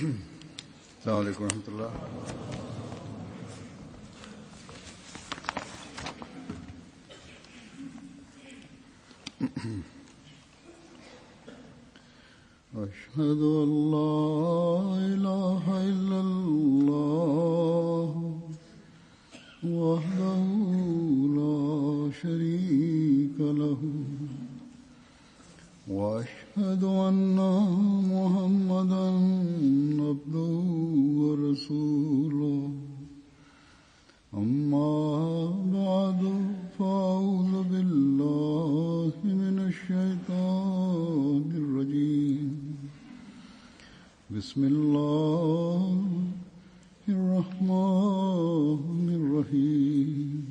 السلام عليكم ورحمة الله. أشهد أن لا إله إلا الله وحده لا شريك له وأشهد أن محمدا عبده ورسوله أما بعد فأعوذ بالله من الشيطان الرجيم بسم الله الرحمن الرحيم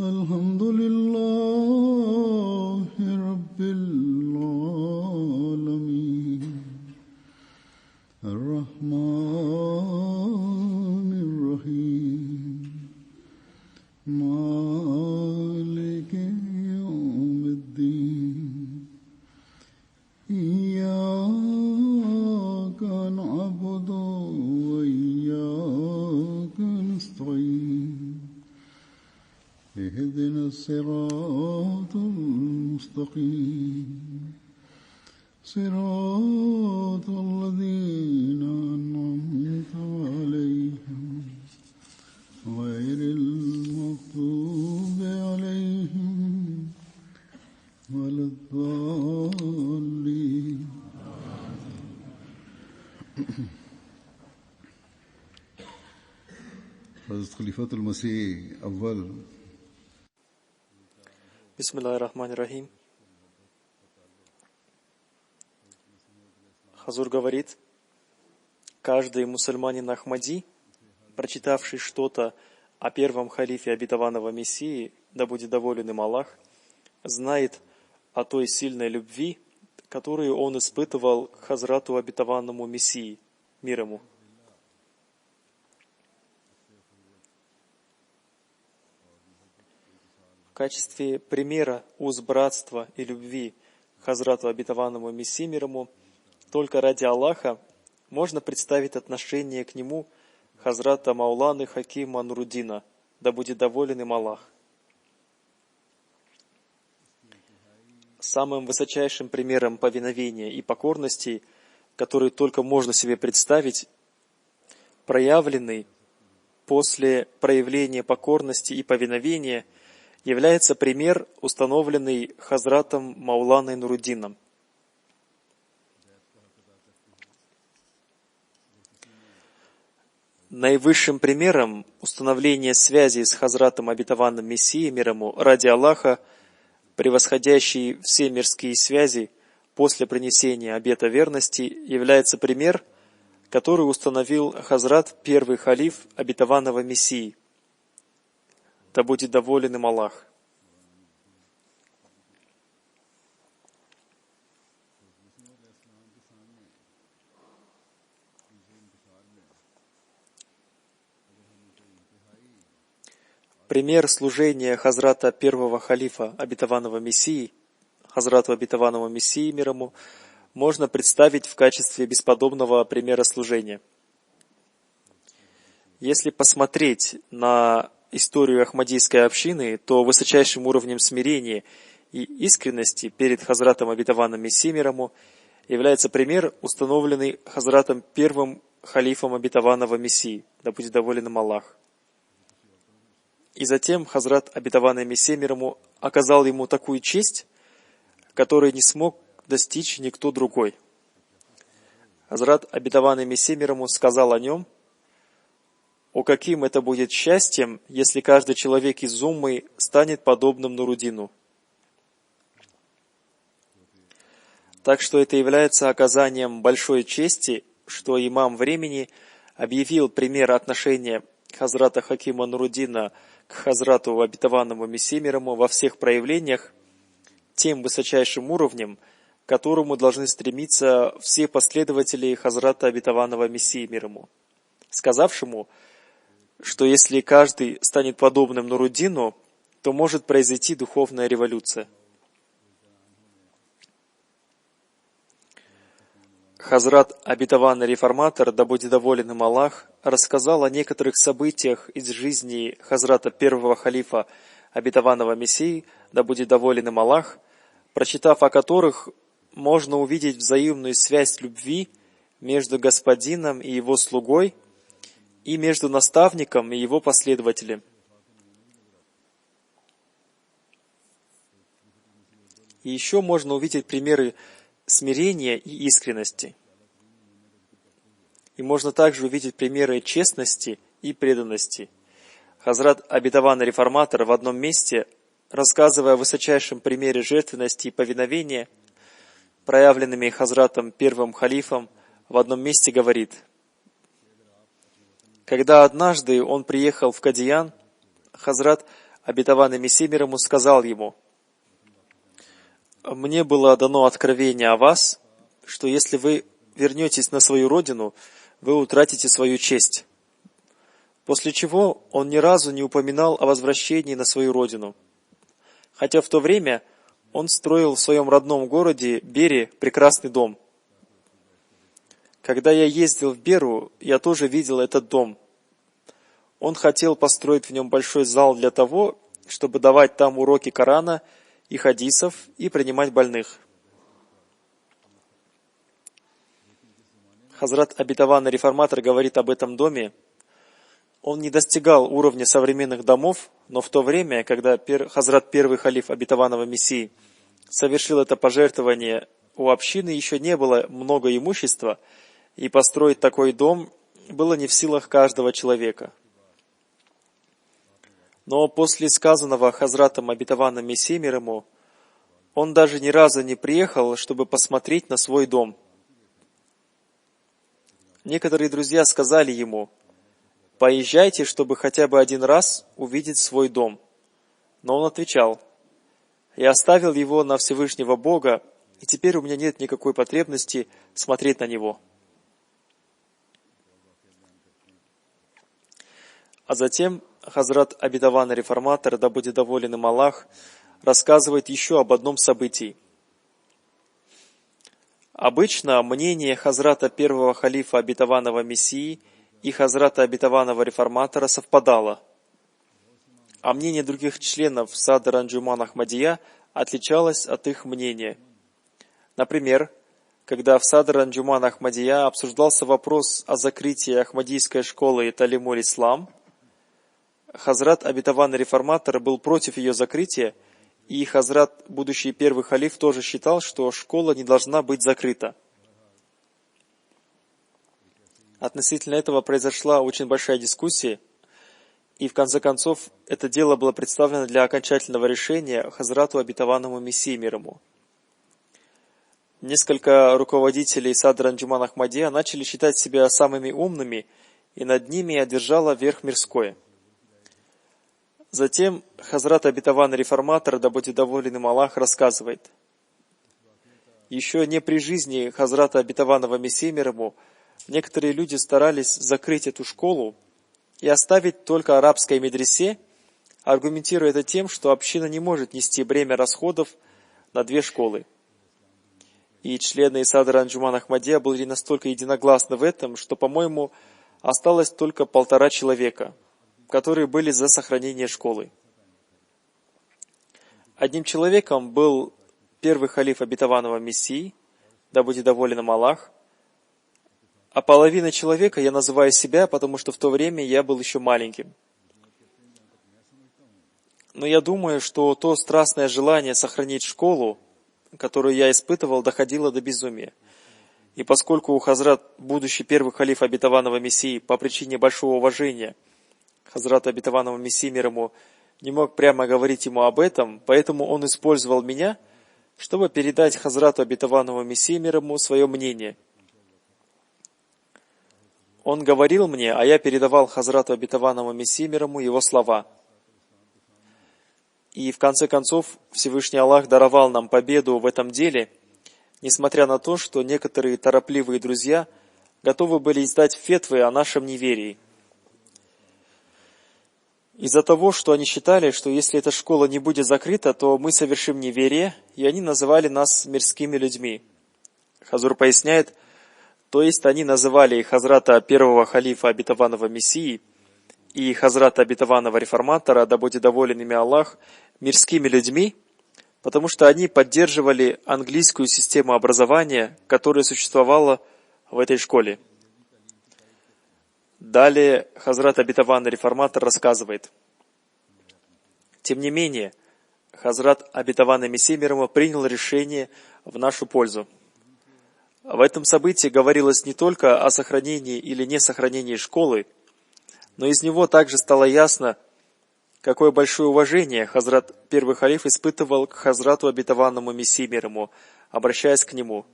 الحمد لله رب العالمين الرحمن الرحيم مالك يوم الدين إياك نعبد وإياك نستعين اهدنا الصراط المستقيم صراط الذين أنعمت عليهم غير المغضوب عليهم ولا الضالين. حضرت खलीफतुल मसीह अव्वल Бисмиллахир-рахманир-рахим. Хазур говорит, каждый мусульманин Ахмади, прочитавший что-то о первом халифе обетованного Мессии, да будет доволен им Аллах, знает о той сильной любви, которую он испытывал к Хазрату обетованному Мессии, мир ему. В качестве примера уз братства и любви к Хазрату обетованному Мессии, мир ему, только ради Аллаха можно представить отношение к нему Хазрата Мауланы Хакима Нуруддина, да будет доволен им Аллах. Самым высочайшим примером повиновения и покорности, который только можно себе представить, проявленный после проявления покорности и повиновения, является пример, установленный Хазратом Мауланой Нуруддином. Наивысшим примером установления связи с Хазратом обетованным Мессией, мир ему, ради Аллаха, превосходящий все мирские связи после принесения обета верности, является пример, который установил Хазрат, первый халиф обетованного Мессии. Да будет доволен им Аллах. Пример служения Хазрата первого халифа обетованного Мессии, Хазрату обетованному Мессии, мир ему, можно представить в качестве бесподобного примера служения. Если посмотреть на историю Ахмадийской общины, то высочайшим уровнем смирения и искренности перед Хазратом обетованным Мессией, мир ему, является пример, установленный Хазратом первым халифом обетованного Мессии, да будет доволен им Аллах. И затем Хазрат обетованный Мессия, мир ему, оказал ему такую честь, которой не смог достичь никто другой. Хазрат обетованный Мессия, мир ему, сказал о нем: «О, каким это будет счастьем, если каждый человек из уммы станет подобным Нуруддину». Так что это является оказанием большой чести, что имам времени объявил пример отношения Хазрата Хакима Нуруддина к Хазрату обетованному Мессии, мир ему, во всех проявлениях тем высочайшим уровнем, к которому должны стремиться все последователи Хазрата обетованного Мессии, мир ему, сказавшему, что если каждый станет подобным Нуруддину, то может произойти духовная революция. Хазрат Обетованный Реформатор, да будет доволен им Аллах, рассказал о некоторых событиях из жизни Хазрата первого халифа Обетованного Мессии, да будет доволен им Аллах, прочитав о которых, можно увидеть взаимную связь любви между господином и его слугой и между наставником и его последователем. И еще можно увидеть примеры смирения и искренности. И можно также увидеть примеры честности и преданности. Хазрат Обетованный Реформатор в одном месте, рассказывая о высочайшем примере жертвенности и повиновения, проявленными Хазратом первым халифом, в одном месте говорит: когда однажды он приехал в Кадиян, Хазрат Обетованный Мессия мир ему сказал ему: «Мне было дано откровение о вас, что если вы вернетесь на свою родину, вы утратите свою честь». После чего он ни разу не упоминал о возвращении на свою родину. Хотя в то время он строил в своем родном городе Бере прекрасный дом. Когда я ездил в Беру, я тоже видел этот дом. Он хотел построить в нем большой зал для того, чтобы давать там уроки Корана и хадисов и принимать больных. Хазрат Обетованный Реформатор говорит об этом доме. Он не достигал уровня современных домов, но в то время, когда Хазрат первый халиф Обетованного Мессии совершил это пожертвование, у общины еще не было много имущества, и построить такой дом было не в силах каждого человека. Но после сказанного Хазратом Обетованным Мессией мир ему, он даже ни разу не приехал, чтобы посмотреть на свой дом. Некоторые друзья сказали ему: «Поезжайте, чтобы хотя бы один раз увидеть свой дом». Но он отвечал: «Я оставил его на Всевышнего Бога, и теперь у меня нет никакой потребности смотреть на него». А затем Хазрат Обетованный Реформатор, да будет доволен им Аллах, рассказывает еще об одном событии. Обычно мнение Хазрата первого халифа Обетованного Мессии и Хазрата Обетованного Реформатора совпадало, а мнение других членов Садр Анджуман Ахмадия отличалось от их мнения. Например, когда в Садр Анджуман Ахмадия обсуждался вопрос о закрытии Ахмадийской школы Талимуль Ислам, Хазрат Обетованный Реформатор был против ее закрытия, и Хазрат, будущий первый халиф, тоже считал, что школа не должна быть закрыта. Относительно этого произошла очень большая дискуссия, и в конце концов это дело было представлено для окончательного решения Хазрату Обетованному Мессии мир ему. Несколько руководителей Садр Анджуман Ахмадия начали считать себя самыми умными, и над ними одержала верх мирское. Затем Хазрат Обетованный Реформатор, да будет доволен им Аллах, рассказывает: еще не при жизни Хазрата Обетованного Мессии мир ему некоторые люди старались закрыть эту школу и оставить только арабской медресе, аргументируя это тем, что община не может нести бремя расходов на две школы. И члены Садр Анджуман Ахмадия были настолько единогласны в этом, что, по-моему, осталось только 1,5 человека, которые были за сохранение школы. Одним человеком был первый халиф Обетованного Мессии, да будет доволен им Аллах, а половина человека я называю себя, потому что в то время я был еще маленьким. Но я думаю, что то страстное желание сохранить школу, которую я испытывал, доходило до безумия. И поскольку Хазрат, будущий первый халиф Обетованного Мессии, по причине большого уважения Хазрата Обетованного Мессии мир ему, не мог прямо говорить ему об этом, поэтому он использовал меня, чтобы передать Хазрату Обетованного Мессии мир ему свое мнение. Он говорил мне, а я передавал Хазрату Обетованному Мессии мир ему его слова. И в конце концов Всевышний Аллах даровал нам победу в этом деле, несмотря на то, что некоторые торопливые друзья готовы были издать фетвы о нашем неверии. Из-за того, что они считали, что если эта школа не будет закрыта, то мы совершим неверие, и они называли нас мирскими людьми. Хазур поясняет, То есть они называли Хазрата первого халифа обетованного Мессии и Хазрата обетованного реформатора, да будет доволен ими Аллах, мирскими людьми, потому что они поддерживали английскую систему образования, которая существовала в этой школе. Далее Хазрат обетованный реформатор рассказывает. Тем не менее, Хазрат обетованный Мессия мир ему принял решение в нашу пользу. В этом событии говорилось не только о сохранении или несохранении школы, но из него также стало ясно, какое большое уважение Хазрат первый халиф испытывал к Хазрату обетованному Мессии мир ему, обращаясь к нему.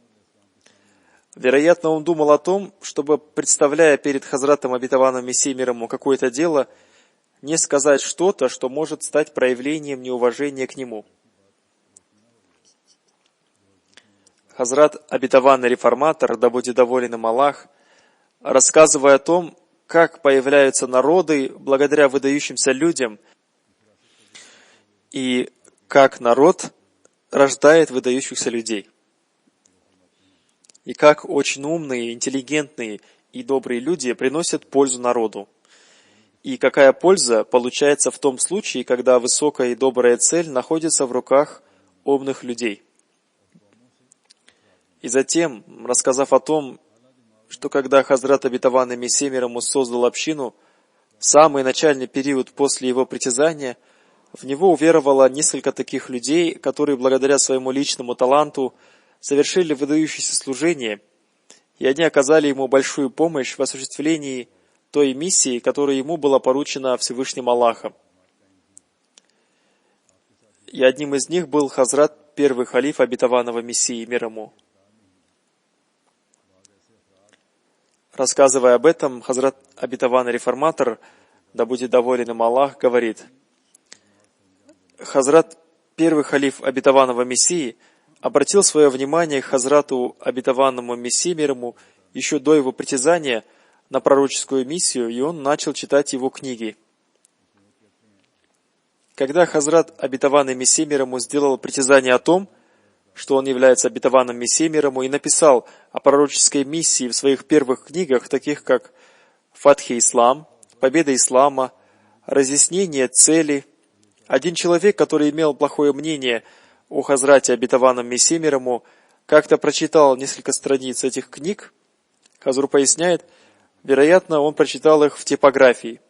Вероятно, он думал о том, чтобы, представляя перед Хазратом обетованным Мессией мир ему какое-то дело, не сказать что-то, что может стать проявлением неуважения к нему. Хазрат обетованный реформатор, да будет доволен им Аллах, рассказывая о том, как появляются народы благодаря выдающимся людям, и как народ рождает выдающихся людей. И как очень умные, интеллигентные и добрые люди приносят пользу народу. И какая польза получается в том случае, когда высокая и добрая цель находится в руках умных людей. И затем, рассказав о том, что когда Хазрат обетованный Мессия мир ему создал общину, в самый начальный период после его притязания, в него уверовало несколько таких людей, которые благодаря своему личному таланту совершили выдающееся служение, и они оказали ему большую помощь в осуществлении той миссии, которая ему была поручена Всевышним Аллахом. И одним из них был Хазрат первый халиф обетованного Мессии мир ему. Рассказывая об этом, Хазрат обетованный реформатор, да будет доволен им Аллах, говорит: Хазрат первый халиф обетованного Мессии обратил свое внимание к Хазрату обетованному Мессии мир ему еще до его притязания на пророческую миссию, и он начал читать его книги. Когда Хазрат обетованный Мессия мир ему сделал притязание о том, что он является обетованным Мессией мир ему, и написал о пророческой миссии в своих первых книгах, таких как «Фатхи Ислам», «Победа Ислама», «Разъяснение цели», один человек, который имел плохое мнение о Хазрате обетованном Мессии мир ему, как-то прочитал несколько страниц этих книг. Хазур поясняет, вероятно, он прочитал их в типографии.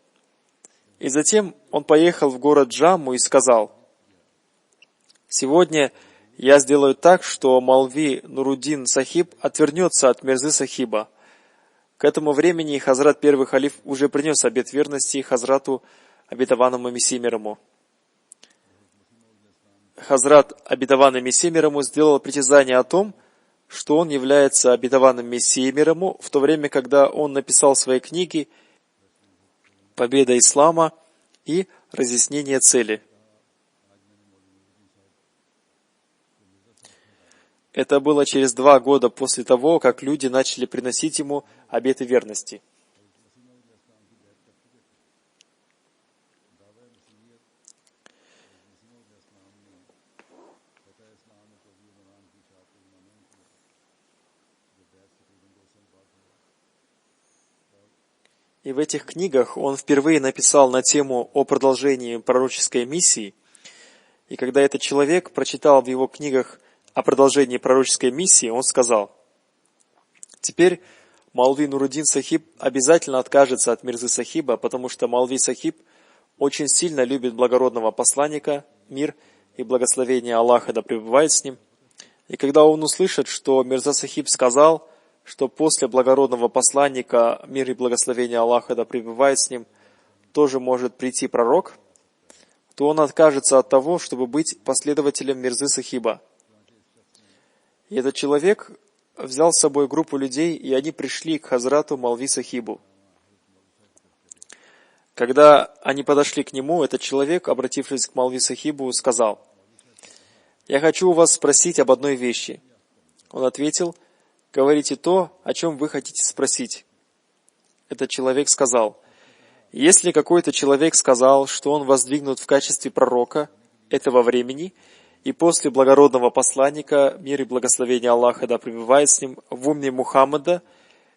И затем он поехал в город Джамму и сказал: «Сегодня я сделаю так, что Молви Нуруддин Сахиб отвернется от Мирзы Сахиба». К этому времени Хазрат первый халиф уже принес обет верности Хазрату обетованному Мессии мир ему. Хазрат обетованный Мессия мир ему сделал притязание о том, что он является обетованным Мессией мир ему, в то время, когда он написал свои книги «Победа Ислама» и «Разъяснение цели». Это было через 2 года после того, как люди начали приносить ему обеты верности. И в этих книгах он впервые написал на тему о продолжении пророческой миссии. И когда этот человек прочитал в его книгах о продолжении пророческой миссии, он сказал: «Теперь Молви Нуруддин Сахиб обязательно откажется от Мирзы Сахиба, потому что Молви Сахиб очень сильно любит благородного посланника, мир и благословение Аллаха да пребывает с ним. И когда он услышит, что Мирза Сахиб сказал, что после благородного посланника, мир и благословение Аллаха да пребывает с ним, тоже может прийти пророк, то он откажется от того, чтобы быть последователем Мирзы Сахиба». И этот человек взял с собой группу людей, и они пришли к Хазрату Молви Сахибу. Когда они подошли к нему, этот человек, обратившись к Молви Сахибу, сказал: «Я хочу у вас спросить об одной вещи». Он ответил: «Говорите то, о чем вы хотите спросить». Этот человек сказал: «Если какой-то человек сказал, что он воздвигнут в качестве пророка этого времени, и после благородного посланника, мир и благословение Аллаха да пребывает с ним, в умме Мухаммада,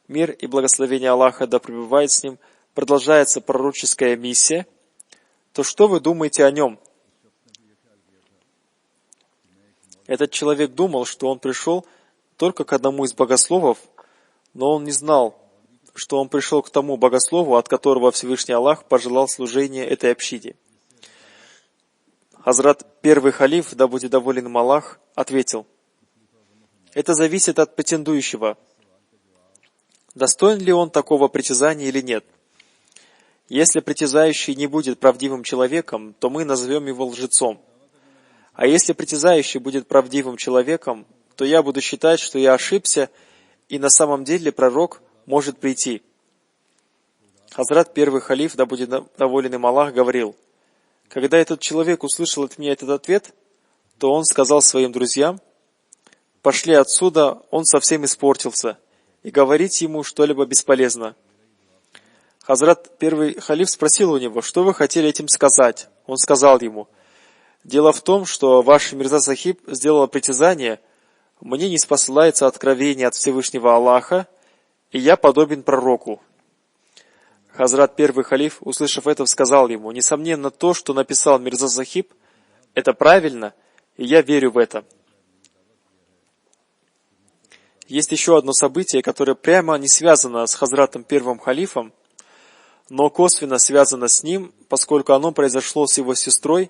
мир и благословение Аллаха да пребывает с ним, продолжается пророческая миссия, то что вы думаете о нем? Этот человек думал, что он пришел только к одному из богословов, но он не знал, что он пришел к тому богослову, от которого Всевышний Аллах пожелал служения этой общине. Хазрат первый халиф, да будет доволен им Аллах, ответил: это зависит от претендующего, достоин ли он такого притязания или нет. Если притязающий не будет правдивым человеком, то мы назовем его лжецом. А если притязающий будет правдивым человеком, то я буду считать, что я ошибся, и на самом деле пророк может прийти. Хазрат первый халиф, да будет доволен им Аллах, говорил: когда этот человек услышал от меня этот ответ, то он сказал своим друзьям: пошли отсюда, он совсем испортился, и говорить ему что-либо бесполезно. Хазрат первый халиф спросил у него: что вы хотели этим сказать? Он сказал ему: дело в том, что ваш Мирза Сахиб сделал притязание, мне не спосылается откровение от Всевышнего Аллаха, и я подобен пророку. Хазрат первый халиф, услышав это, сказал ему: несомненно, то, что написал Мирза Сахиб, это правильно, и я верю в это. Есть еще одно событие, которое прямо не связано с Хазратом первым халифом, но косвенно связано с ним, поскольку оно произошло с его сестрой,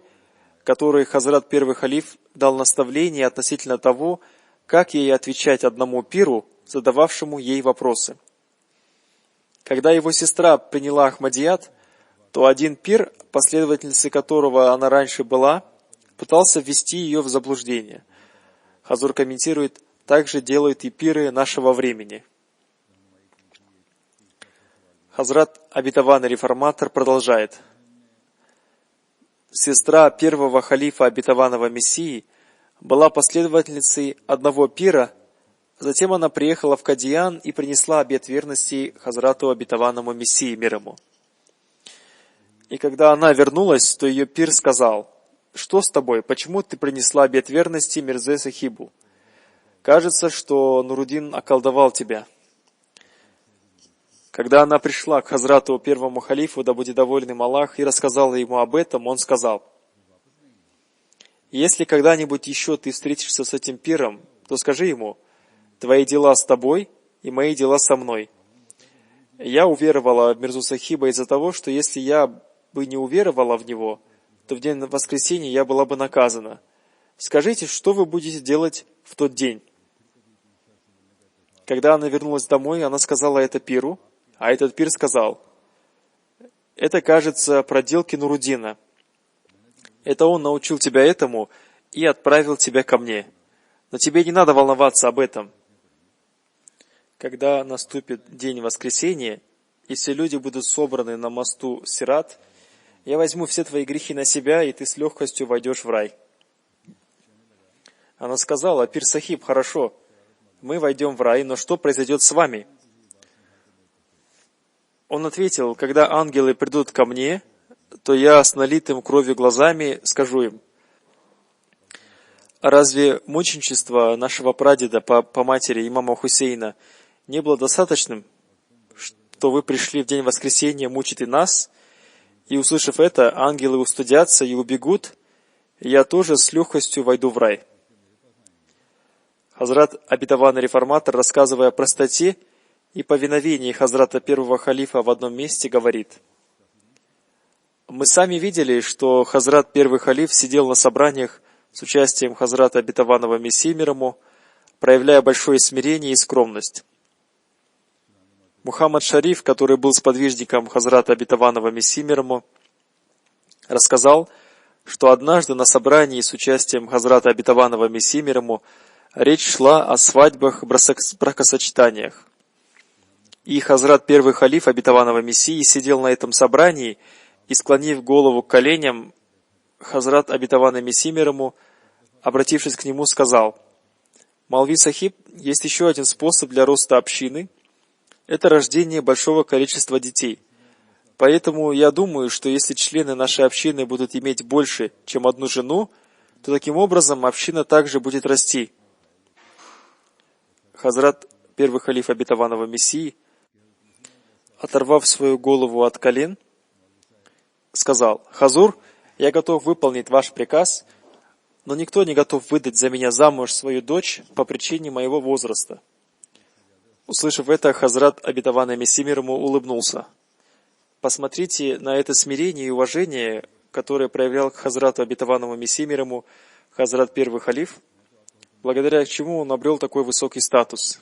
которой Хазрат первый халиф дал наставление относительно того, как ей отвечать одному пиру, задававшему ей вопросы. Когда его сестра приняла Ахмадият, то один пир, последовательницей которого она раньше была, пытался ввести ее в заблуждение. Хазур комментирует: так же делают и пиры нашего времени. Хазрат обетованный реформатор продолжает: сестра первого халифа обетованного Мессии была последовательницей одного пира, затем она приехала в Кадиян и принесла обет верности Хазрату обетованному Мессии мир ему. И когда она вернулась, то ее пир сказал: что с тобой, почему ты принесла обет верности Мирзе Сахибу? Кажется, что Нуруддин околдовал тебя. Когда она пришла к Хазрату первому халифу, да будет доволен им Аллах, и рассказала ему об этом, он сказал: если когда-нибудь еще ты встретишься с этим пиром, то скажи ему: твои дела с тобой и мои дела со мной. Я уверовала в Мирзу Сахиба из-за того, что если я бы не уверовала в него, то в день воскресения я была бы наказана. Скажите, что вы будете делать в тот день? Когда она вернулась домой, она сказала это пиру, а этот пир сказал: это, кажется, проделки Нуруддина. Это он научил тебя этому и отправил тебя ко мне. Но тебе не надо волноваться об этом. Когда наступит день воскресения, и все люди будут собраны на мосту Сират, я возьму все твои грехи на себя, и ты с легкостью войдешь в рай. Она сказала: пир Сахиб, хорошо, мы войдем в рай, но что произойдет с вами? Он ответил: когда ангелы придут ко мне, то я с налитым кровью глазами скажу им: разве мученичество нашего прадеда по матери имама Хусейна не было достаточным, что вы пришли в день воскресения мучить и нас? И, услышав это, ангелы устыдятся и убегут, и я тоже с легкостью войду в рай. Хазрат обетованный реформатор, рассказывая о простоте и повиновении Хазрата первого халифа в одном месте, говорит: мы сами видели, что Хазрат первый халиф сидел на собраниях с участием Хазрата обетованного Мессии мир ему, проявляя большое смирение и скромность. Мухаммад Шариф, который был сподвижником Хазрата обетованного Мессии мир ему, рассказал, что однажды на собрании с участием Хазрата обетованного Мессии мир ему речь шла о свадьбах, бракосочетаниях. И Хазрат первый халиф обетованного Мессии сидел на этом собрании и, склонив голову к коленям, Хазрат обетованный Мессии мир ему, обратившись к нему, сказал: Молви Сахиб, есть еще один способ для роста общины – это рождение большого количества детей. Поэтому я думаю, что если члены нашей общины будут иметь больше, чем одну жену, то таким образом община также будет расти. Хазрат первый халиф обетованного Мессии, оторвав свою голову от колен, сказал: «Хазур, я готов выполнить ваш приказ, но никто не готов выдать за меня замуж свою дочь по причине моего возраста». Услышав это, Хазрат обетованный Мессия мир ему улыбнулся. Посмотрите на это смирение и уважение, которое проявлял к Хазрату обетованному Мессии мир ему Хазрат первый халиф, благодаря чему он обрел такой высокий статус.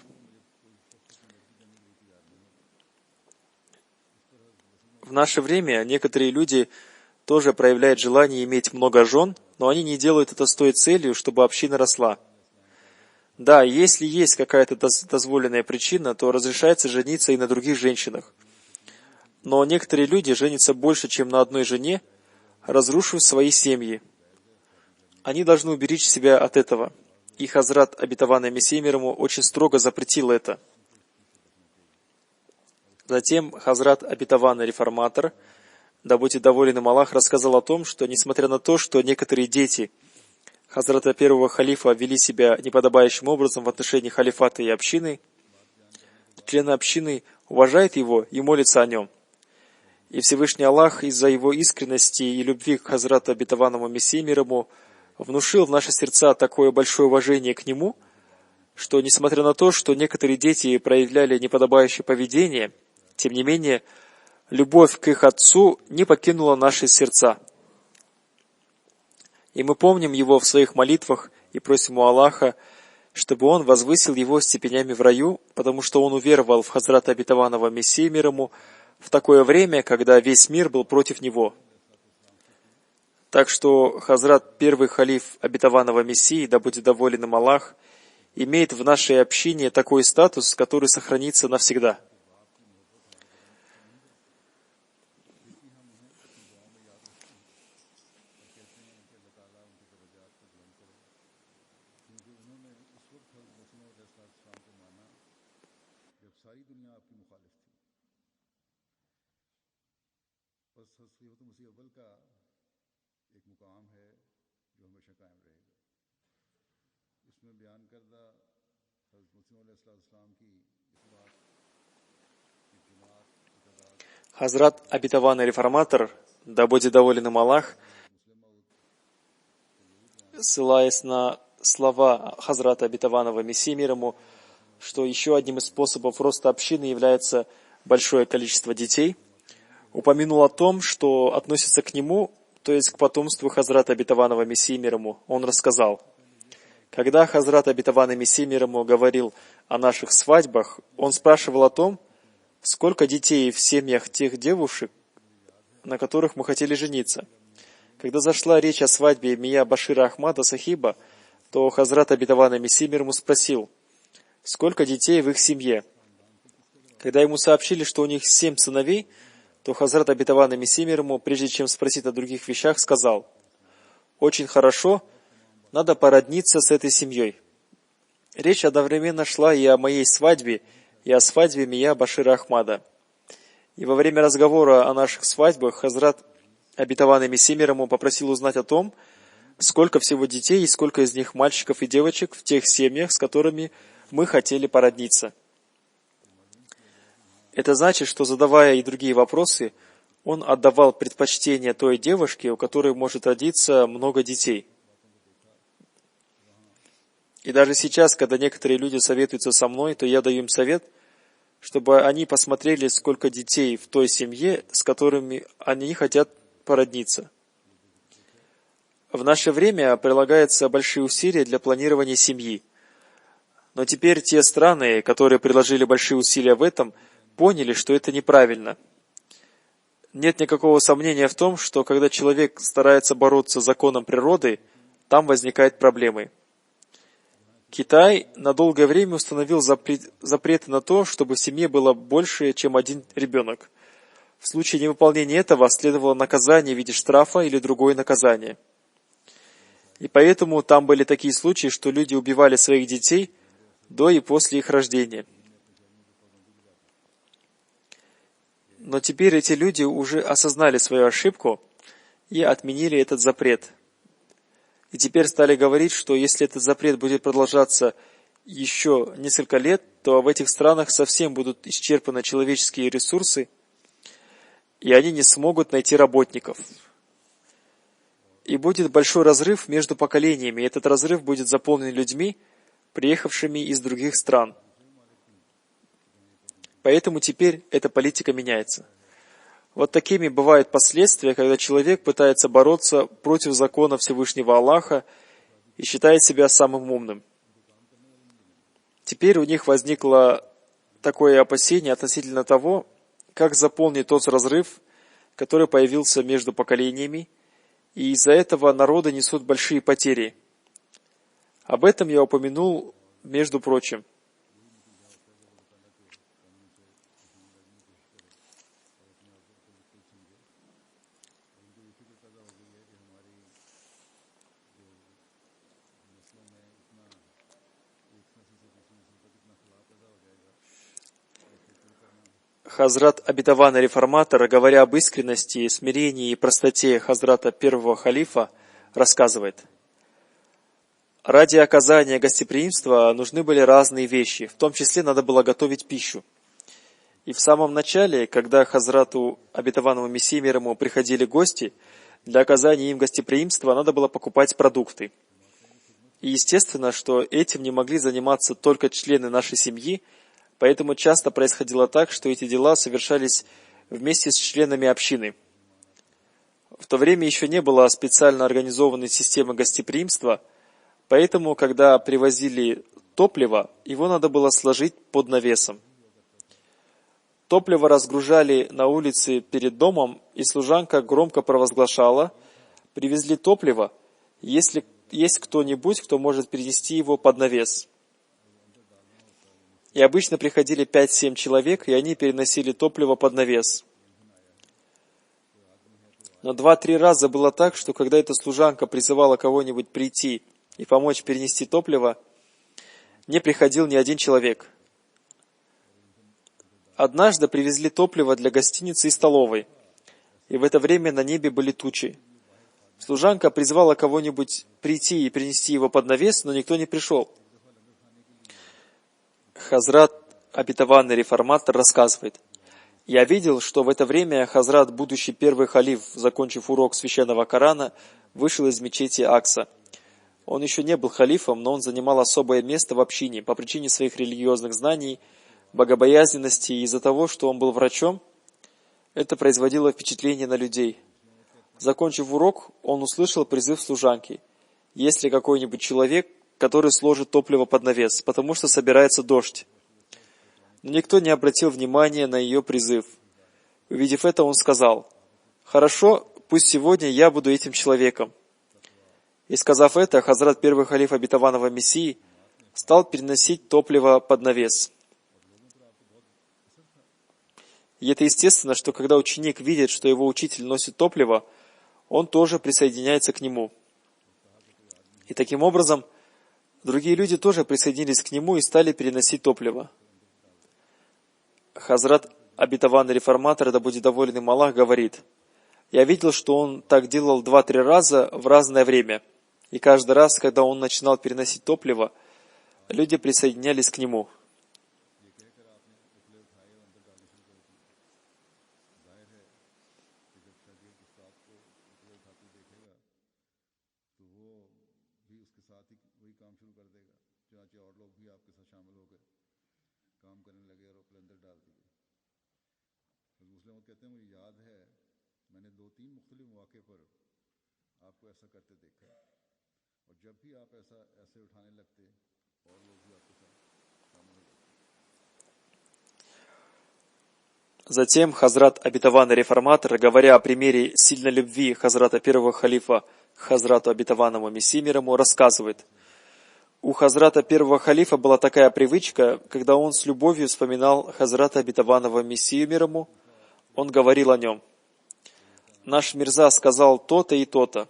В наше время некоторые люди тоже проявляют желание иметь много жен, но они не делают это с той целью, чтобы община росла. Да, если есть какая-то дозволенная причина, то разрешается жениться и на других женщинах. Но некоторые люди женятся больше, чем на одной жене, разрушив свои семьи. Они должны уберечь себя от этого. И Хазрат обетованный Мессия мир ему очень строго запретил это. Затем Хазрат обетованный реформатор, да будет доволен им Аллах, рассказал о том, что несмотря на то, что некоторые дети Хазрата первого халифа вели себя неподобающим образом в отношении халифата и общины, члены общины уважают его и молятся о нем. И Всевышний Аллах из-за его искренности и любви к Хазрату обетованному Мессии мир ему внушил в наши сердца такое большое уважение к нему, что, несмотря на то, что некоторые дети проявляли неподобающее поведение, тем не менее, любовь к их отцу не покинула наши сердца. И мы помним его в своих молитвах и просим у Аллаха, чтобы он возвысил его степенями в раю, потому что он уверовал в Хазрата обетованного Мессии мир ему в такое время, когда весь мир был против него. Так что Хазрат первый халиф обетованного Мессии, да будет доволен им Аллах, имеет в нашей общине такой статус, который сохранится навсегда. Хазрат обетованный реформатор, да будет доволен им Аллах, ссылаясь на слова Хазрата обетованного Мессии мир ему, что еще одним из способов роста общины является большое количество детей, упомянул о том, что относится к нему, то есть к потомству Хазрата обетованного Мессии мир ему. Он рассказал: когда Хазрат обетованный Мессия мир ему говорил о наших свадьбах, он спрашивал о том, сколько детей в семьях тех девушек, на которых мы хотели жениться. Когда зашла речь о свадьбе Мия Башира Ахмада Сахиба, то Хазрат обетованный Мессия мир ему спросил, сколько детей в их семье. Когда ему сообщили, что у них 7 сыновей, то Хазрат обетованный Мессия мир ему, прежде чем спросить о других вещах, сказал: очень хорошо, надо породниться с этой семьей. Речь одновременно шла и о моей свадьбе, и о свадьбе Мия Башира Ахмада. И во время разговора о наших свадьбах Хазрат обетованный Мессия мир ему попросил узнать о том, сколько всего детей и сколько из них мальчиков и девочек в тех семьях, с которыми мы хотели породниться. Это значит, что, задавая и другие вопросы, он отдавал предпочтение той девушке, у которой может родиться много детей. И даже сейчас, когда некоторые люди советуются со мной, то я даю им совет, чтобы они посмотрели, сколько детей в той семье, с которыми они хотят породниться. В наше время прилагаются большие усилия для планирования семьи. Но теперь те страны, которые приложили большие усилия в этом, поняли, что это неправильно. Нет никакого сомнения в том, что когда человек старается бороться с законом природы, там возникают проблемы. Китай на долгое время установил запреты на то, чтобы в семье было больше, чем один ребенок. В случае невыполнения этого следовало наказание в виде штрафа или другое наказание. И поэтому там были такие случаи, что люди убивали своих детей до и после их рождения. Но теперь эти люди уже осознали свою ошибку и отменили этот запрет. И теперь стали говорить, что если этот запрет будет продолжаться еще несколько лет, то в этих странах совсем будут исчерпаны человеческие ресурсы, и они не смогут найти работников. И будет большой разрыв между поколениями, и этот разрыв будет заполнен людьми, приехавшими из других стран. Поэтому теперь эта политика меняется. Вот такими бывают последствия, когда человек пытается бороться против закона Всевышнего Аллаха и считает себя самым умным. Теперь у них возникло такое опасение относительно того, как заполнить тот разрыв, который появился между поколениями, и из-за этого народы несут большие потери. Об этом я упомянул, между прочим. Хазрат обетованный реформатор, говоря об искренности, смирении и простоте Хазрата первого халифа, рассказывает: ради оказания гостеприимства нужны были разные вещи, в том числе надо было готовить пищу. И в самом начале, когда Хазрату обетованному Мессии мир ему приходили гости, для оказания им гостеприимства надо было покупать продукты. И естественно, что этим не могли заниматься только члены нашей семьи, поэтому часто происходило так, что эти дела совершались вместе с членами общины. В то время еще не было специально организованной системы гостеприимства, поэтому, когда привозили топливо, его надо было сложить под навесом. Топливо разгружали на улице перед домом, и служанка громко провозглашала: «Привезли топливо, если есть кто-нибудь, кто может перенести его под навес». И обычно приходили 5-7 человек, и они переносили топливо под навес. Но 2-3 раза было так, что когда эта служанка призывала кого-нибудь прийти и помочь перенести топливо, не приходил ни один человек. Однажды привезли топливо для гостиницы и столовой, и в это время на небе были тучи. Служанка призвала кого-нибудь прийти и принести его под навес, но никто не пришел. Хазрат обетованный реформатор рассказывает: «Я видел, что в это время Хазрат, будущий первый халиф, закончив урок священного Корана, вышел из мечети Акса. Он еще не был халифом, но он занимал особое место в общине по причине своих религиозных знаний, богобоязненности, и из-за того, что он был врачом, это производило впечатление на людей. Закончив урок, он услышал призыв служанки: «Есть ли какой-нибудь человек, который сложит топливо под навес, потому что собирается дождь?» Но никто не обратил внимания на ее призыв. Увидев это, он сказал: «Хорошо, пусть сегодня я буду этим человеком». И сказав это, Хазрат первый халиф обетованного Мессии стал переносить топливо под навес. И это естественно, что когда ученик видит, что его учитель носит топливо, он тоже присоединяется к нему. И таким образом, другие люди тоже присоединились к нему и стали переносить топливо. Хазрат обетованный реформатор, да будет доволен им Аллах, говорит: «Я видел, что он так делал 2-3 раза в разное время, и каждый раз, когда он начинал переносить топливо, люди присоединялись к нему». Затем Хазрат обетованный реформатор, говоря о примере сильной любви Хазрата первого халифа к Хазрату обетованному Мессии мир ему, рассказывает: у Хазрата первого халифа была такая привычка, когда он с любовью вспоминал Хазрата обетованного Мессию мир ему, он говорил о нем: «Наш Мирза сказал то-то и то-то».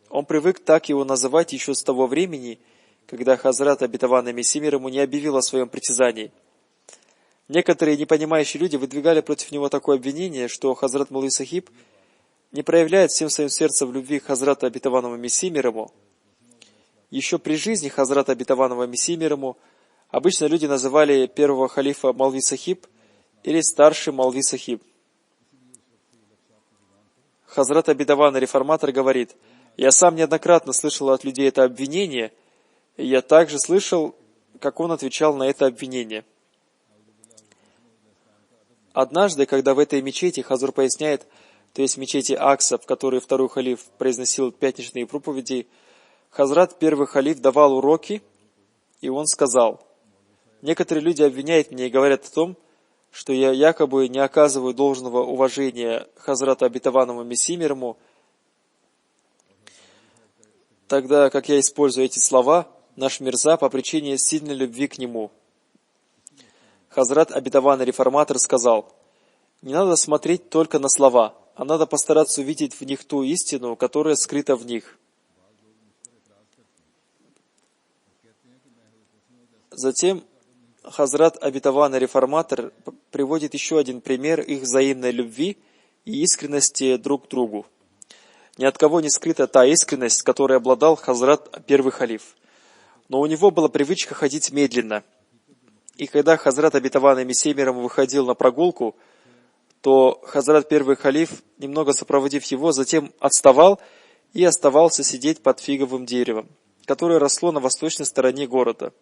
Он привык так его называть еще с того времени, когда Хазрат обетованный Мессия мир ему не объявил о своем притязании. Некоторые непонимающие люди выдвигали против него такое обвинение, что Хазрат Мулвий Сахиб не проявляет всем своим сердцем в любви к Хазрату обетованному Мессии мир ему. Еще при жизни Хазрата обетованного Мессии мир ему Обычно люди называли первого халифа Молви Сахиб или старший Молви Сахиб. Хазрат Абидаван, реформатор, говорит: «Я сам неоднократно слышал от людей это обвинение, и я также слышал, как он отвечал на это обвинение». Однажды, когда в этой мечети, Хазур поясняет, то есть в мечети Акса, в которой второй халиф произносил пятничные проповеди, Хазрат первый халиф давал уроки, и он сказал: «Некоторые люди обвиняют меня и говорят о том, что я якобы не оказываю должного уважения Хазрату Обетованному Мессии мир ему, тогда как я использую эти слова, наш Мирза, по причине сильной любви к нему». Хазрат Обетованный реформатор сказал: «Не надо смотреть только на слова, а надо постараться увидеть в них ту истину, которая скрыта в них». Затем Хазрат Обетованный реформатор приводит еще один пример их взаимной любви и искренности друг к другу. Ни от кого не скрыта та искренность, которой обладал Хазрат первый халиф. Но у него была привычка ходить медленно. И когда Хазрат Обетованный Мессия мир ему выходил на прогулку, то Хазрат первый халиф, немного сопроводив его, затем отставал и оставался сидеть под фиговым деревом, которое росло на восточной стороне города.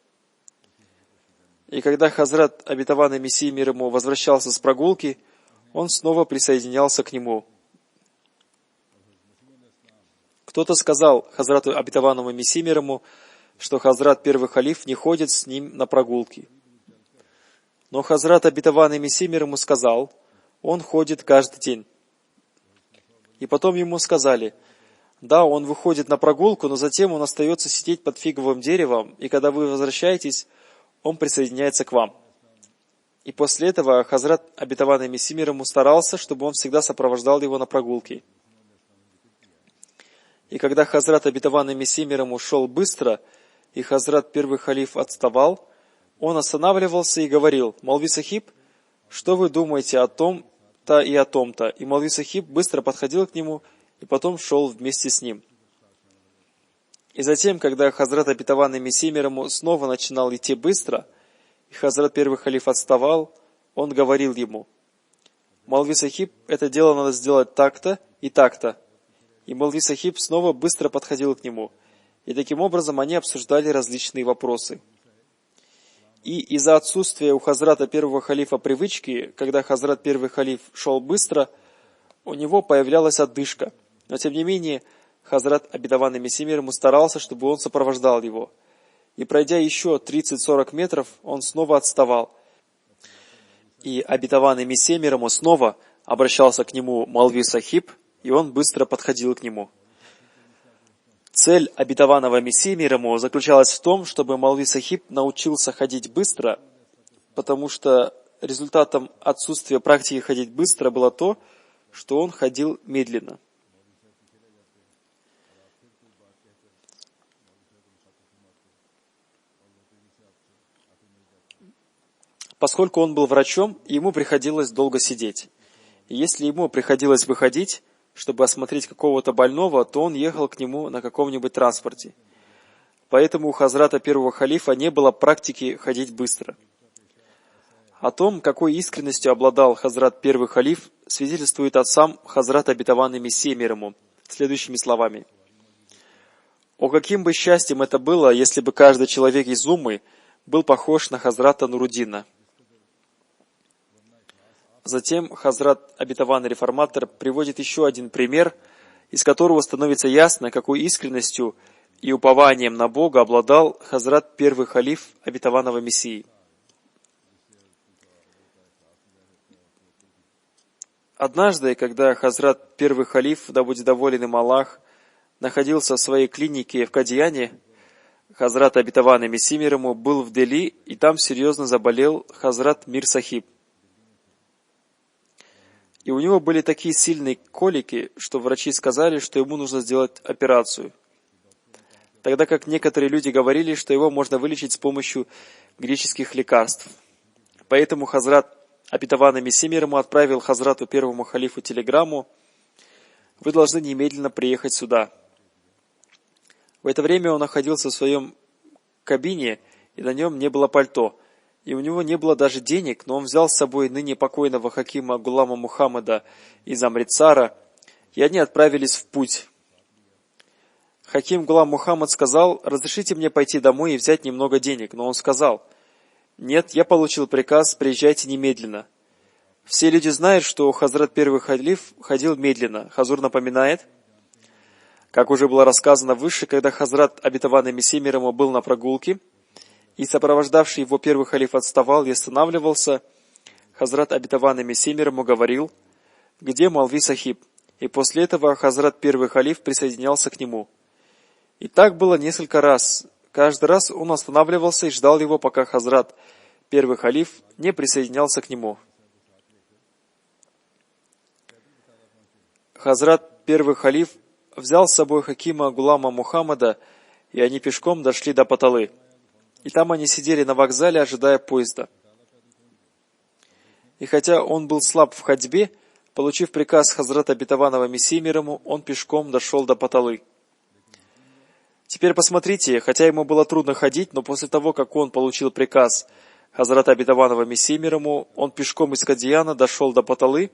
И когда Хазрат Обетованный Мессия мир ему возвращался с прогулки, он снова присоединялся к нему. Кто-то сказал Хазрату Обетованному Мессии мир ему, что Хазрат первый халиф не ходит с ним на прогулки. Но Хазрат Обетованный Мессия мир ему сказал: он ходит каждый день. И потом ему сказали: да, он выходит на прогулку, но затем он остается сидеть под фиговым деревом, и когда вы возвращаетесь, он присоединяется к вам. И после этого Хазрат Обетованный Мессия мир ему старался, чтобы он всегда сопровождал его на прогулке. И когда Хазрат Обетованный Мессия мир ему шел быстро, и Хазрат первый халиф отставал, он останавливался и говорил: «Молви Сахиб, что вы думаете о том-то и о том-то?» И Молви Сахиб быстро подходил к нему и потом шел вместе с ним. И затем, когда Хазрат Обетованный Мессия мир ему снова начинал идти быстро, и Хазрат первый халиф отставал, он говорил ему: «Молви Сахиб, это дело надо сделать так-то и так-то». И Молви Сахиб снова быстро подходил к нему. И таким образом они обсуждали различные вопросы. И из-за отсутствия у Хазрата первого халифа привычки, когда Хазрат первый халиф шел быстро, у него появлялась одышка. Но тем не менее, Хазрат Обетованный Мессия мир ему старался, чтобы он сопровождал его. И пройдя еще 30-40 метров, он снова отставал. И Обетованный Мессия мир ему снова обращался к нему: «Молви Сахиб», и он быстро подходил к нему. Цель Обетованного Мессии мир ему заключалась в том, чтобы Молви Сахиб научился ходить быстро, потому что результатом отсутствия практики ходить быстро было то, что он ходил медленно. Поскольку он был врачом, ему приходилось долго сидеть. И если ему приходилось выходить, чтобы осмотреть какого-то больного, то он ехал к нему на каком-нибудь транспорте. Поэтому у Хазрата первого халифа не было практики ходить быстро. О том, какой искренностью обладал Хазрат первый халиф, свидетельствует сам Хазрат Обетованный Мессия мир ему следующими словами: «О, каким бы счастьем это было, если бы каждый человек из Уммы был похож на Хазрата Нуруддина». Затем Хазрат Обетованный реформатор приводит еще один пример, из которого становится ясно, какой искренностью и упованием на Бога обладал Хазрат первый халиф Обетованного Мессии. Однажды, когда Хазрат первый халиф, да будет доволен им Аллах, находился в своей клинике в Кадияне, Хазрат Обетованный Мессия мир ему был в Дели, и там серьезно заболел Хазрат Мир Сахиб. И у него были такие сильные колики, что врачи сказали, что ему нужно сделать операцию. Тогда как некоторые люди говорили, что его можно вылечить с помощью греческих лекарств. Поэтому Хазрат Обетованный Мессия мир ему отправил Хазрату первому халифу телеграмму: «Вы должны немедленно приехать сюда». В это время он находился в своем кабине, и на нем не было пальто, и у него не было даже денег, но он взял с собой ныне покойного хакима Гулама Мухаммада из Амритсара, и они отправились в путь. Хаким Гулам Мухаммад сказал: «Разрешите мне пойти домой и взять немного денег», но он сказал: «Нет, я получил приказ, приезжайте немедленно». Все люди знают, что Хазрат Первый Халиф ходил медленно. Хазур напоминает, как уже было рассказано выше, когда Хазрат, обетованный Мессией мир ему, был на прогулке, и сопровождавший его Первый Халиф отставал и останавливался, Хазрат, обетованный Мессией мир ему, говорил: «Где Молви Сахиб?» И после этого Хазрат Первый Халиф присоединялся к нему. И так было несколько раз. Каждый раз он останавливался и ждал его, пока Хазрат Первый Халиф не присоединялся к нему. Хазрат Первый Халиф взял с собой хакима Гулама Мухаммада, и они пешком дошли до Паталы. И там они сидели на вокзале, ожидая поезда. И хотя он был слаб в ходьбе, получив приказ Хазрата обетованного Мессии мир ему, он пешком дошел до Паталы. Теперь посмотрите, хотя ему было трудно ходить, но после того, как он получил приказ Хазрата обетованного Мессии мир ему, он пешком из Кадияна дошел до Паталы,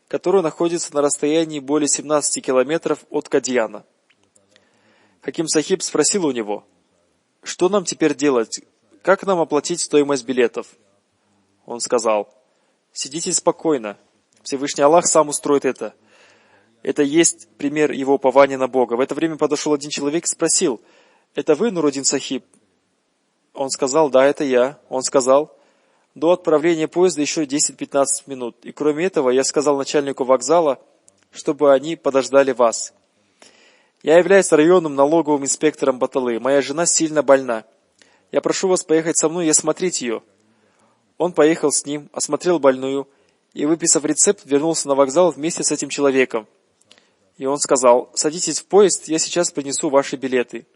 которая находится на расстоянии более 17 километров от Кадияна. Хаким Сахиб спросил у него: «Что нам теперь делать? Как нам оплатить стоимость билетов?» Он сказал: «Сидите спокойно. Всевышний Аллах сам устроит это. Это есть пример его упования на Бога». В это время подошел один человек и спросил: «Это вы, Нуруддин Сахиб?» Он сказал: «Да, это я». Он сказал: «До отправления поезда еще 10-15 минут. И кроме этого, я сказал начальнику вокзала, чтобы они подождали вас. Я являюсь районным налоговым инспектором Баталы. Моя жена сильно больна. Я прошу вас поехать со мной и осмотреть ее». Он поехал с ним, осмотрел больную и, выписав рецепт, вернулся на вокзал вместе с этим человеком. И он сказал: «Садитесь в поезд, я сейчас принесу ваши билеты».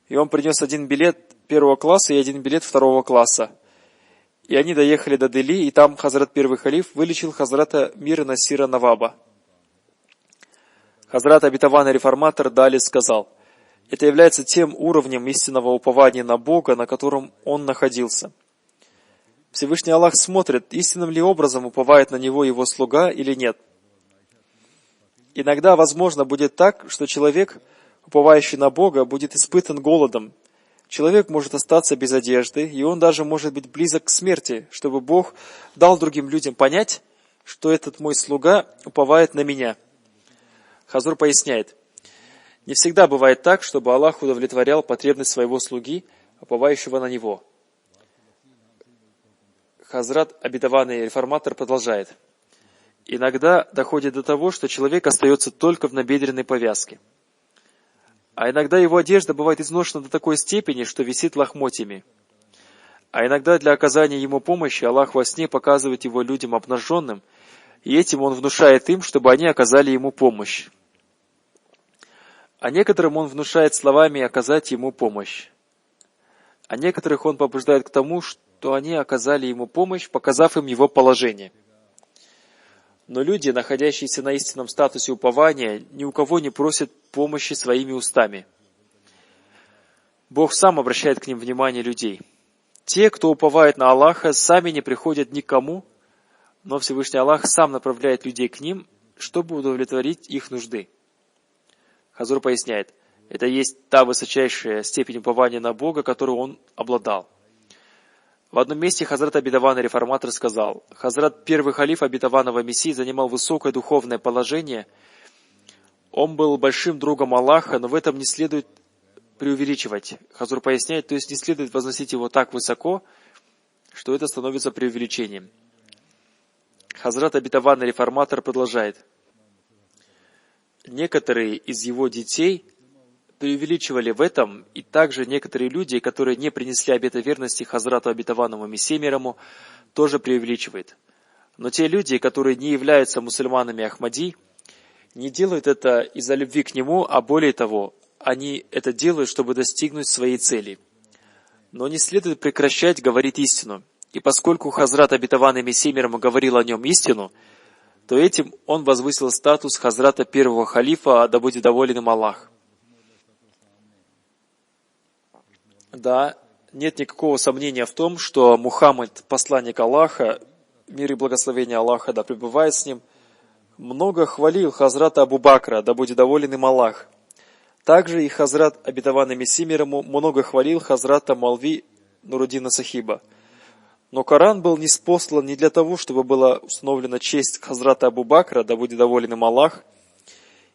И он принес один билет первого класса и один билет второго класса. И они доехали до Дели, и там Хазрат Первый Халиф вылечил Хазрата Мир Насира Наваба. Хазрат обетованный реформатор далее сказал: «Это является тем уровнем истинного упования на Бога, на котором он находился. Всевышний Аллах смотрит, истинным ли образом уповает на него его слуга или нет. Иногда, возможно, будет так, что человек, уповающий на Бога, будет испытан голодом. Человек может остаться без одежды, и он даже может быть близок к смерти, чтобы Бог дал другим людям понять, что этот мой слуга уповает на меня». Хазур поясняет: не всегда бывает так, чтобы Аллах удовлетворял потребность своего слуги, уповающего на него. Хазрат обетованный реформатор продолжает: иногда доходит до того, что человек остается только в набедренной повязке. А иногда его одежда бывает изношена до такой степени, что висит лохмотьями. А иногда для оказания ему помощи Аллах во сне показывает его людям обнаженным, и этим он внушает им, чтобы они оказали ему помощь. А некоторым он внушает словами оказать ему помощь. А некоторых он побуждает к тому, что они оказали ему помощь, показав им его положение. Но люди, находящиеся на истинном статусе упования, ни у кого не просят помощи своими устами. Бог сам обращает к ним внимание людей. Те, кто уповает на Аллаха, сами не приходят никому, но Всевышний Аллах сам направляет людей к ним, чтобы удовлетворить их нужды. Хазур поясняет: это есть та высочайшая степень упования на Бога, которую он обладал. В одном месте Хазрат обетованный реформатор сказал: Хазрат Первый Халиф обетованного Мессии занимал высокое духовное положение. Он был большим другом Аллаха, но в этом не следует преувеличивать. Хазур поясняет, то есть не следует возносить его так высоко, что это становится преувеличением. Хазрат обетованный реформатор продолжает: некоторые из его детей преувеличивали в этом, и также некоторые люди, которые не принесли обета верности Хазрату обетованному Мессии мир ему, тоже преувеличивают. Но те люди, которые не являются мусульманами Ахмади, не делают это из-за любви к нему, а более того, они это делают, чтобы достигнуть своей цели. Но не следует прекращать говорить истину. И поскольку Хазрат обетованный Мессия мир ему говорил о нем истину, то этим он возвысил статус Хазрата Первого Халифа, да будет доволен им Аллах. Да, нет никакого сомнения в том, что Мухаммад, посланник Аллаха, мир и благословение Аллаха, да пребывает с ним, много хвалил Хазрата Абу Бакра, да будет доволен им Аллах. Также и Хазрат, обетованный Мессии мир ему, много хвалил Хазрата Молви Нуруддина Сахиба. Но Коран был ниспослан не для того, чтобы была установлена честь Хазрата Абу Бакра, да будет доволен им Аллах.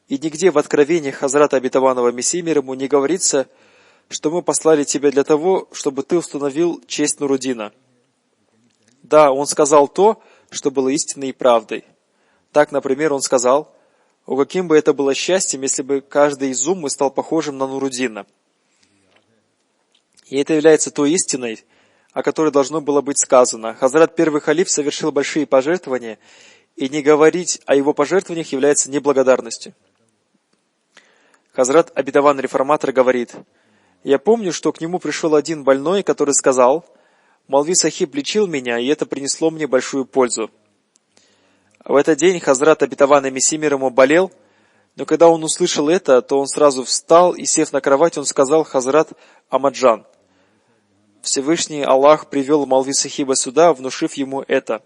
И нигде в откровениях Хазрата обетованного Мессии мир ему не говорится, что мы послали тебя для того, чтобы ты установил честь Нуруддина. Да, он сказал то, что было истинной и правдой. Так, например, он сказал: «О, каким бы это было счастьем, если бы каждый из уммы стал похожим на Нуруддина». И это является той истиной, о которой должно было быть сказано. Хазрат первый халиф совершил большие пожертвования, и не говорить о его пожертвованиях является неблагодарностью. Хазрат обетованный реформатор говорит: «Я помню, что к нему пришел один больной, который сказал: Молви Сахиб лечил меня, и это принесло мне большую пользу. В этот день Хазрат обетованный Мессия мир ему болел, но когда он услышал это, то он сразу встал и, сев на кровать, он сказал: Хазрат Амаджан, Всевышний Аллах привел Молви Сахиба сюда, внушив ему это.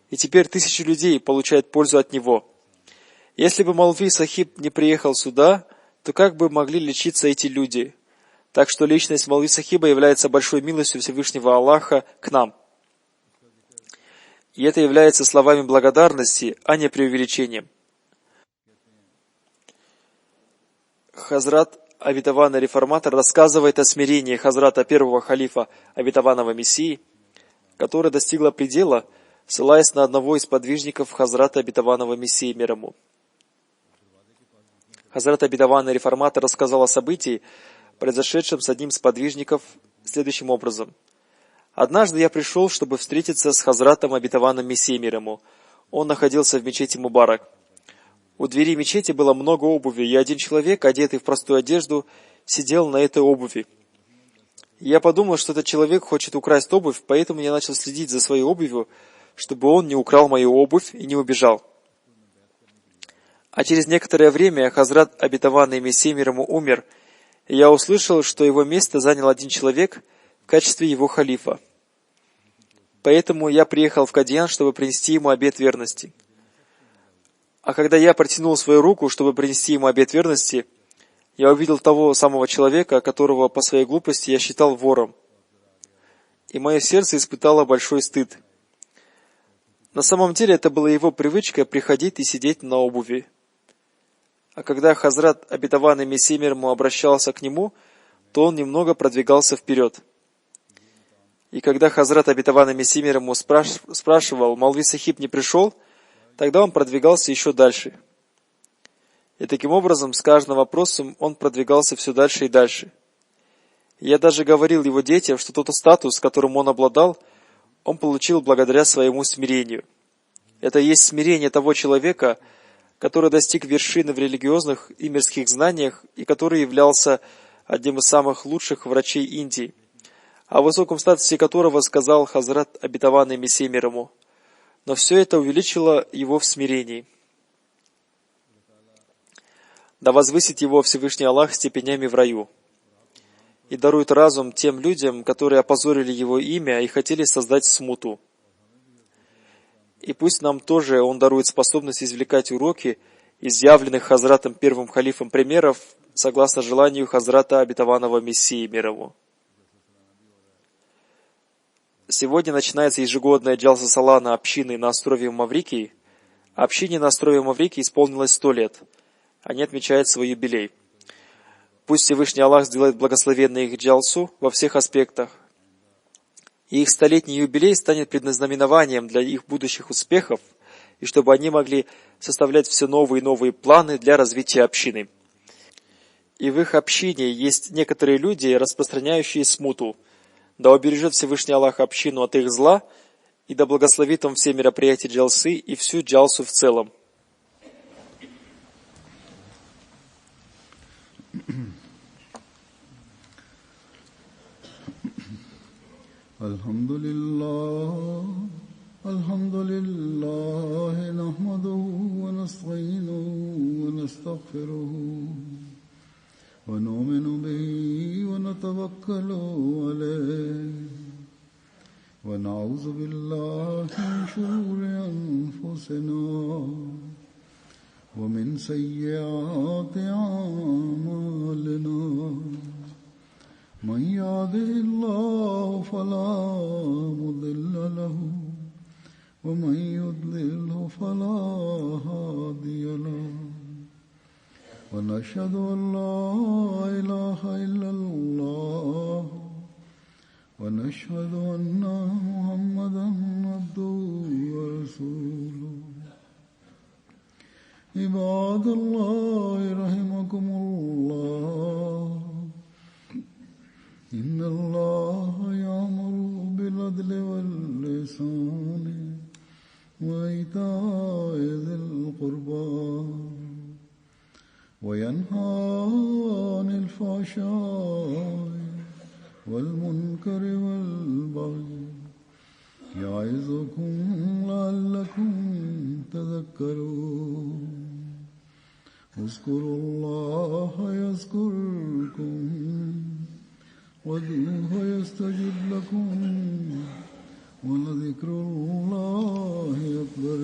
И теперь 1000 людей получают пользу от него. Если бы Молви Сахиб не приехал сюда, то как бы могли лечиться эти люди? Так что личность Молви Сахиба является большой милостью Всевышнего Аллаха к нам. И это является словами благодарности, а не преувеличением». Хазрат обетованный реформатор рассказывает о смирении Хазрата первого халифа обетованного Мессии, которое достигло предела, ссылаясь на одного из подвижников Хазрата обетованного Мессии мир ему. Хазрат обетованный реформатор рассказал о событии, произошедшем с одним из подвижников, следующим образом. «Однажды я пришел, чтобы встретиться с Хазратом обетованным Мессией мир ему. Он находился в мечети Мубарак. У двери мечети было много обуви, и один человек, одетый в простую одежду, сидел на этой обуви. Я подумал, что этот человек хочет украсть обувь, поэтому я начал следить за своей обувью, чтобы он не украл мою обувь и не убежал. А через некоторое время Хазрат обетованный Мессия мир ему умер, и я услышал, что его место занял один человек в качестве его халифа. Поэтому я приехал в Кадьян, чтобы принести ему обет верности. А когда я протянул свою руку, чтобы принести ему обет верности, я увидел того самого человека, которого по своей глупости я считал вором. И мое сердце испытало большой стыд. На самом деле это была его привычка приходить и сидеть на обуви. А когда Хазрат обетованный Мессия мир ему обращался к нему, то он немного продвигался вперед. И когда Хазрат обетованный Мессия мир ему спрашивал: Молви Сахиб не пришел?, тогда он продвигался еще дальше. И таким образом, с каждым вопросом он продвигался все дальше и дальше. И я даже говорил его детям, что тот статус, которым он обладал, он получил благодаря своему смирению. Это есть смирение того человека, который достиг вершины в религиозных и мирских знаниях и который являлся одним из самых лучших врачей Индии, о высоком статусе которого сказал Хазрат обетованный Мессия мир ему. Но все это увеличило его в смирении. Да возвысит его Всевышний Аллах степенями в раю и дарует разум тем людям, которые опозорили его имя и хотели создать смуту. И пусть нам тоже он дарует способность извлекать уроки из явленных Хазратом первым халифом примеров, согласно желанию Хазрата обетованного Мессии мир ему. Сегодня начинается ежегодная джалса салана общины на острове Маврикий. Общине на острове Маврикий исполнилось 100 лет. Они отмечают свой юбилей. Пусть Всевышний Аллах сделает благословенной их джалсу во всех аспектах. И их 100-летний юбилей станет предназнаменованием для их будущих успехов, и чтобы они могли составлять все новые и новые планы для развития общины. И в их общине есть некоторые люди, распространяющие смуту. Да убережет Всевышний Аллах общину от их зла, и да благословит он все мероприятия джалсы и всю джалсу в целом. Alhamdulillah, nahmaduhu wa nasta'inuhu wa nastaghfiruhu. ونؤمن به ونتوكل عليه ونعوذ بالله من شرور أنفسنا ومن سيئات أعمالنا من يهده الله فلا مضل له ومن يضلله فلا هادي له ونشهد أن لا إله إلا الله ونشهد أن محمدا عبده ورسوله عباد الله رحمكم الله إن الله يأمر بالعدل والإحسان وإيتاء ذي القربى وينهى عن الفحشاء والمنكر والبغي يعظكم لعلكم تذكرون اذكروا الله يذكركم وادعوه يستجب لكم ولذكر الله أكبر